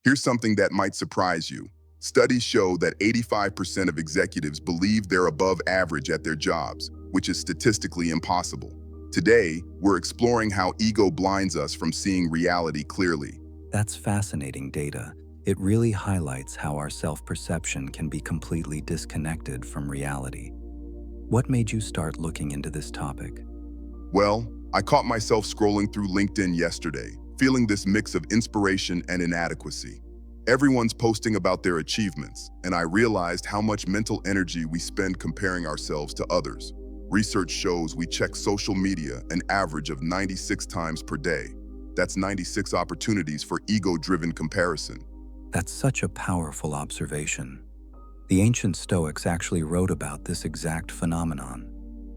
Here's something that might surprise you. Studies show that 85% of executives believe they're above average at their jobs, which is statistically impossible. Today, we're exploring how ego blinds us from seeing reality clearly. That's fascinating data. It really highlights how our self-perception can be completely disconnected from reality. What made you start looking into this topic? Well, I caught myself scrolling through LinkedIn yesterday, feeling this mix of inspiration and inadequacy. Everyone's posting about their achievements, and I realized how much mental energy we spend comparing ourselves to others. Research shows we check social media an average of 96 times per day. That's 96 opportunities for ego-driven comparison. That's such a powerful observation. The ancient Stoics actually wrote about this exact phenomenon,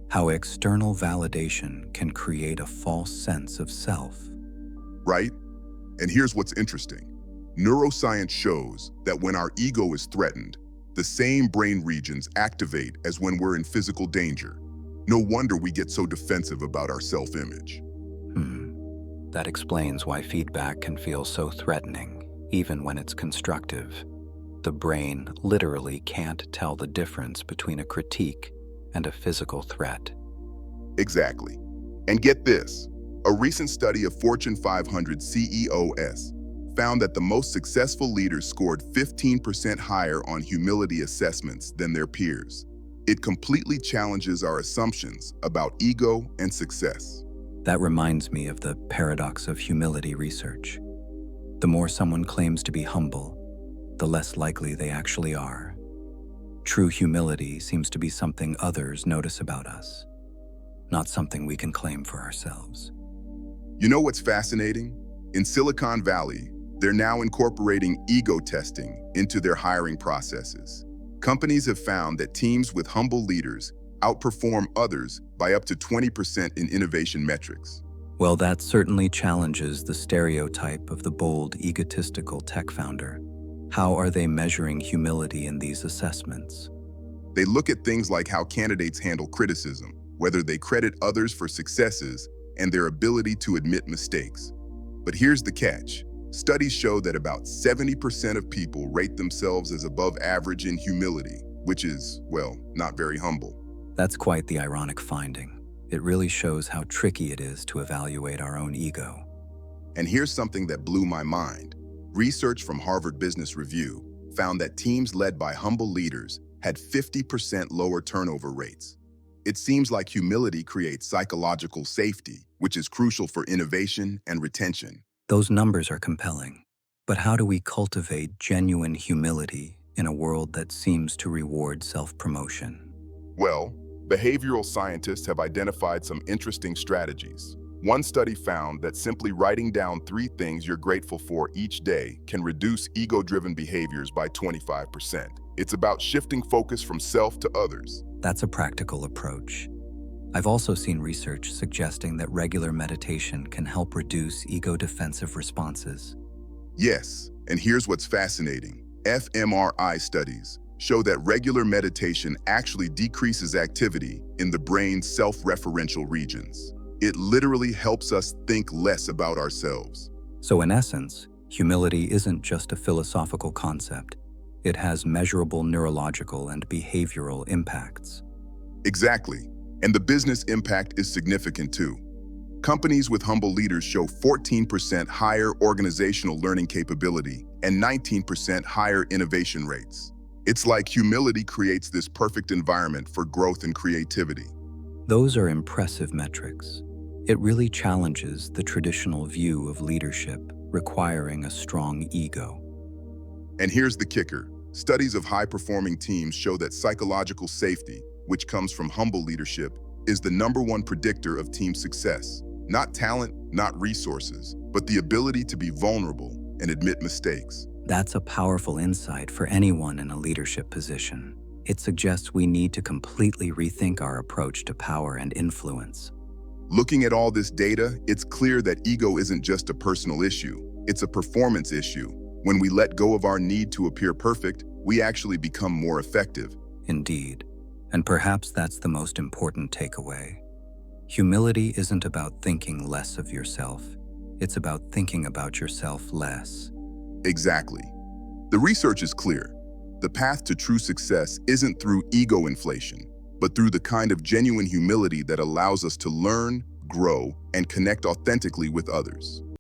how external validation can create a false sense of self. Right? And here's what's interesting. Neuroscience shows that when our ego is threatened, the same brain regions activate as when we're in physical danger. No wonder we get so defensive about our self-image. That explains why feedback can feel so threatening, even when it's constructive. The brain literally can't tell the difference between a critique and a physical threat. Exactly. And get this, a recent study of Fortune 500 CEOs found that the most successful leaders scored 15% higher on humility assessments than their peers. It completely challenges our assumptions about ego and success. That reminds me of the paradox of humility research. The more someone claims to be humble, the less likely they actually are. True humility seems to be something others notice about us, not something we can claim for ourselves. You know what's fascinating? In Silicon Valley, they're now incorporating ego testing into their hiring processes. Companies have found that teams with humble leaders outperform others by up to 20% in innovation metrics. Well, that certainly challenges the stereotype of the bold, egotistical tech founder. How are they measuring humility in these assessments? They look at things like how candidates handle criticism, whether they credit others for successes, and their ability to admit mistakes. But here's the catch. Studies show that about 70% of people rate themselves as above average in humility, which is, well, not very humble. That's quite the ironic finding. It really shows how tricky it is to evaluate our own ego. And here's something that blew my mind. Research from Harvard Business Review found that teams led by humble leaders had 50% lower turnover rates. It seems like humility creates psychological safety, which is crucial for innovation and retention. Those numbers are compelling. But how do we cultivate genuine humility in a world that seems to reward self-promotion? Well, behavioral scientists have identified some interesting strategies. One study found that simply writing down 3 things you're grateful for each day can reduce ego-driven behaviors by 25%. It's about shifting focus from self to others. That's a practical approach. I've also seen research suggesting that regular meditation can help reduce ego-defensive responses. Yes, and here's what's fascinating. fMRI studies show that regular meditation actually decreases activity in the brain's self-referential regions. It literally helps us think less about ourselves. So in essence, humility isn't just a philosophical concept. It has measurable neurological and behavioral impacts. Exactly. And the business impact is significant too. Companies with humble leaders show 14% higher organizational learning capability and 19% higher innovation rates. It's like humility creates this perfect environment for growth and creativity. Those are impressive metrics. It really challenges the traditional view of leadership requiring a strong ego. And here's the kicker. Studies of high-performing teams show that psychological safety, which comes from humble leadership, is the #1 predictor of team success. Not talent, not resources, but the ability to be vulnerable and admit mistakes. That's a powerful insight for anyone in a leadership position. It suggests we need to completely rethink our approach to power and influence. Looking at all this data, it's clear that ego isn't just a personal issue, it's a performance issue. When we let go of our need to appear perfect, we actually become more effective. Indeed. And perhaps that's the most important takeaway. Humility isn't about thinking less of yourself. It's about thinking about yourself less. Exactly. The research is clear. The path to true success isn't through ego inflation, but through the kind of genuine humility that allows us to learn, grow, and connect authentically with others.